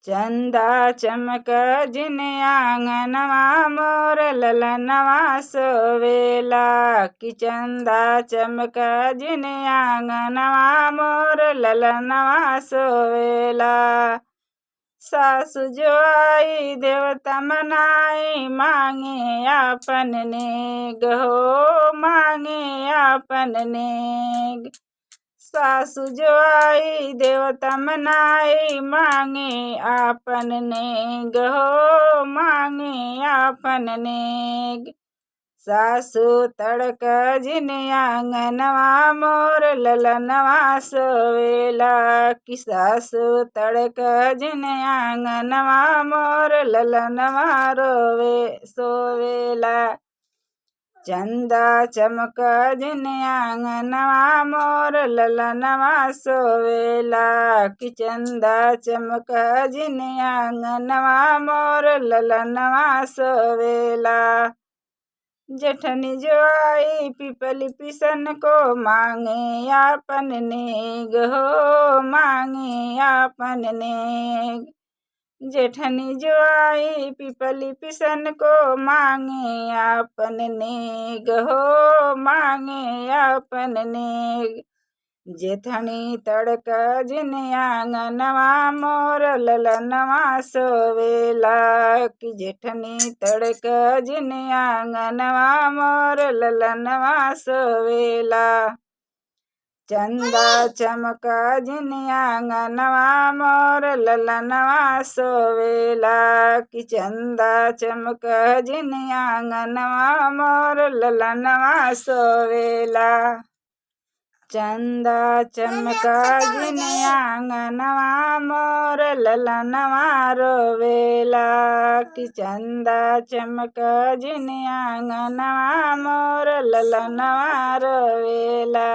चंदा चमक जिन आंगनवा मोर ललनवा सोवेला कि चंदा चमक जिन आंगनवा मोर ललनवा सोवेला। सासु जो आई देवता मनाई मांगे आपन नेग हो मांगे आपन नेग। सासु जो आई देवता मनाई मांगे आपन नेग हो मांगे आपन नेग। सासु तड़क जिन आंगनवा मोर ललनवा सोवेला कि सासु तड़क जिन आंगनवा मोर ललनवा रोवे सोवेला। चंदा चमक जिन आंगनवा मोर ललनवा सोवेला कि चंदा चमक जिन आंगनवा मोर ललनवा सोवेला। जेठनी जो आई पिपली पिसन को मांगे आपन नेग हो मांगे आपन नेग। जेठनी जो आई पिपली पिसन को मांगे आपन नेग हो मांगे आपन नेग। जेठनी तड़क जिन आंगनवा मोर ललनवा सोवेला कि जेठनी तड़क जिन आंगनवा मोर ललनवा सोवेला। चंदा चमक जिन आंगनवा मोर ललनवा सोवेला कि चंदा चमक जिन आंगनवा मोर ललनवा सोवेला। चंदा चमक जिन आंगनवा मोर ललनवा रोवेला कि चंदा चमक जिन आंगनवा मोर ललनवा रोवेला।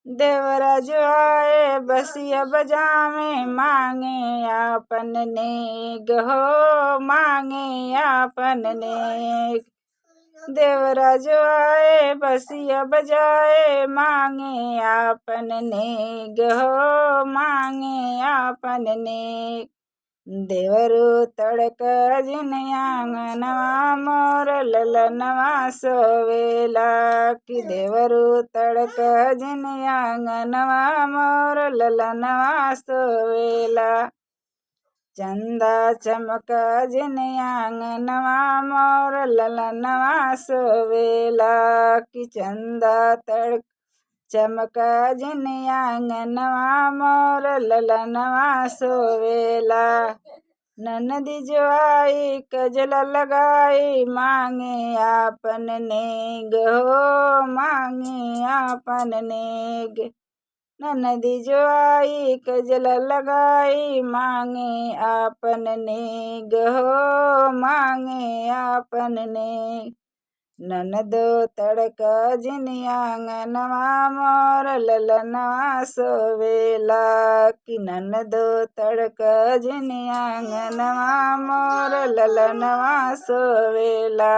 देवरा जो आए बसिया बजावे मांगे आपन नेग हो मांगे आपन नेग। देवरा जो आए बसिया बजाए मांगे आपन नेग हो मांगे आपन नेग। देवरू तड़क जिन आंगनवा मोर ललनवा सोवेला कि देवरू तड़क जिन आंगनवा मोर ललनवा सोवेला। चंदा चमक जिन आंगनवा मोर ललनवा सोवेला कि चंदा तड़क चमक जिन आंगनवा मोर ललनवा सोवेला। ननदी जो आई कजला लगाई मांगे आपन नेग हो मांगे आपन नेग। ननदी जो आई कजला लगाई मांगे आपन नेग हो मांगे आपन नेग। ननदो तड़क जिन आंगनवा मोर ललनवा सोवेला कि ननदो तड़क जिन आंगनवा मोर ललनवा सोवेला।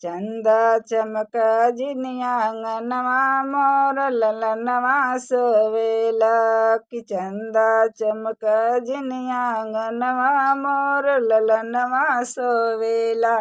चंदा चमक जिन आंगनवा मोर ललनवा सोवेला कि चंदा चमक जिन आंगनवा मोर ललनवा सोवेला।